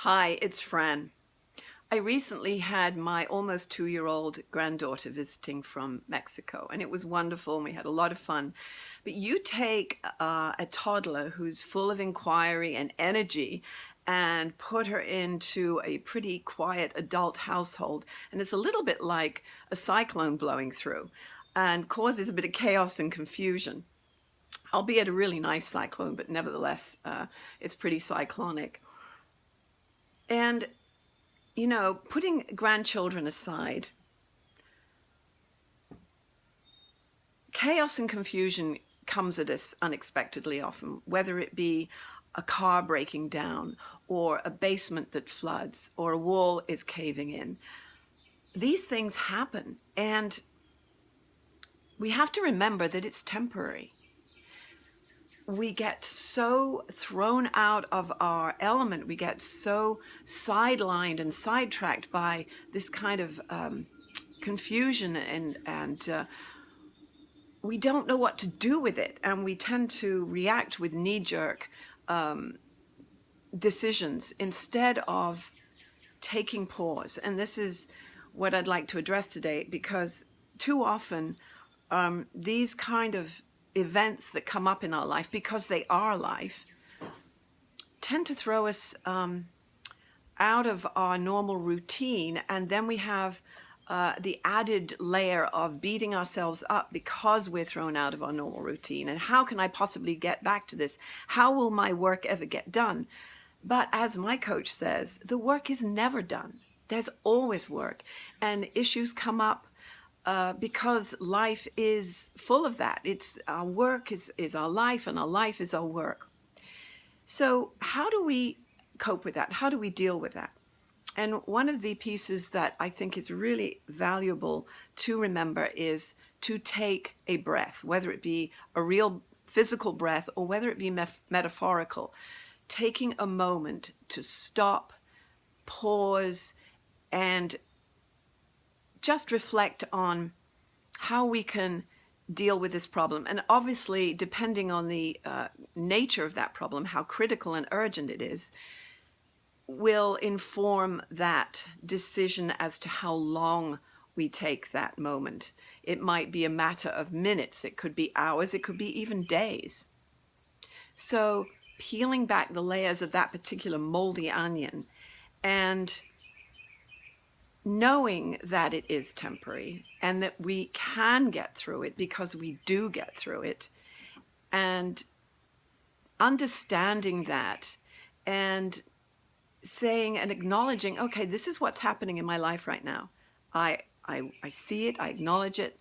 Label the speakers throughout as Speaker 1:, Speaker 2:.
Speaker 1: Hi, it's Fran. I recently had my almost 2-year-old granddaughter visiting from Mexico, and it was wonderful, and we had a lot of fun. But you take a toddler who's full of inquiry and energy and put her into a pretty quiet adult household, and it's a little bit like a cyclone blowing through and causes a bit of chaos and confusion. Albeit a really nice cyclone, but nevertheless, it's pretty cyclonic. And putting grandchildren aside, chaos and confusion comes at us unexpectedly often, whether it be a car breaking down or a basement that floods or a wall is caving in. These things happen, and we have to remember that it's temporary. We get so thrown out of our element, we get so sidelined and sidetracked by this kind of confusion, and we don't know what to do with it, and we tend to react with knee-jerk decisions instead of taking pause. And this is what I'd like to address today, because too often these kind of events that come up in our life, because they are life, tend to throw us out of our normal routine, and then we have the added layer of beating ourselves up because we're thrown out of our normal routine. And how can I possibly get back to this? How will my work ever get done? But as my coach says, the work is never done. There's always work, and issues come up because life is full of that. It's our work is our life, and our life is our work. So how do we cope with that? How do we deal with that? And one of the pieces that I think is really valuable to remember is to take a breath, whether it be a real physical breath or whether it be metaphorical. Taking a moment to stop, pause, and just reflect on how we can deal with this problem. And obviously, depending on the nature of that problem, how critical and urgent it is, will inform that decision as to how long we take that moment. It might be a matter of minutes, it could be hours, it could be even days. So peeling back the layers of that particular moldy onion and knowing that it is temporary and that we can get through it because we do get through it, and understanding that and saying and acknowledging, okay, this is what's happening in my life right now. I see it, I acknowledge it,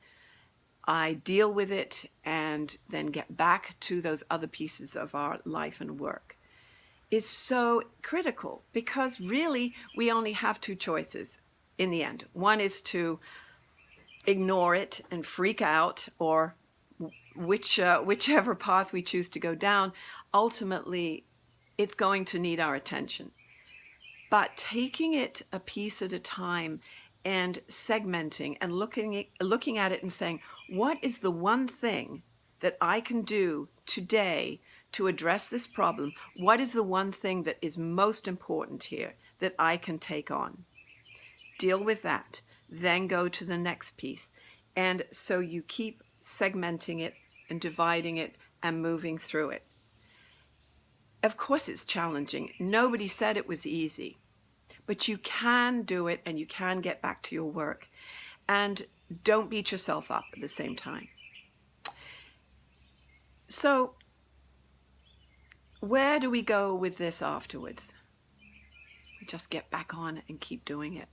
Speaker 1: I deal with it, and then get back to those other pieces of our life and work is so critical, because really we only have two choices in the end. One is to ignore it and freak out, or whichever path we choose to go down, ultimately it's going to need our attention. But taking it a piece at a time and segmenting and looking at it and saying, what is the one thing that I can do today to address this problem? What is the one thing that is most important here that I can take on? Deal with that, then go to the next piece. And so you keep segmenting it and dividing it and moving through it. Of course it's challenging. Nobody said it was easy, but you can do it, and you can get back to your work. And don't beat yourself up at the same time. So where do we go with this afterwards? We just get back on and keep doing it.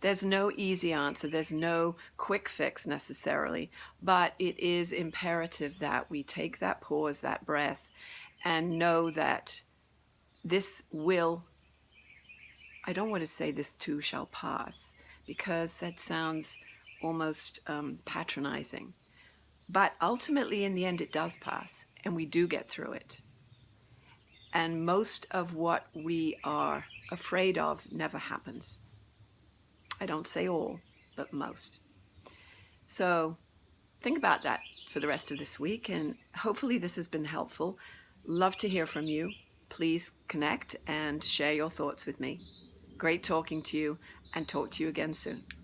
Speaker 1: There's no easy answer. There's no quick fix necessarily, but it is imperative that we take that pause, that breath, and know that this will, I don't want to say this too shall pass, because that sounds almost patronizing. But ultimately, in the end, it does pass, and we do get through it. And most of what we are afraid of never happens. I don't say all, but most. So think about that for the rest of this week, and hopefully this has been helpful. Love to hear from you. please connect and share your thoughts with me. Great talking to you, and talk to you again soon.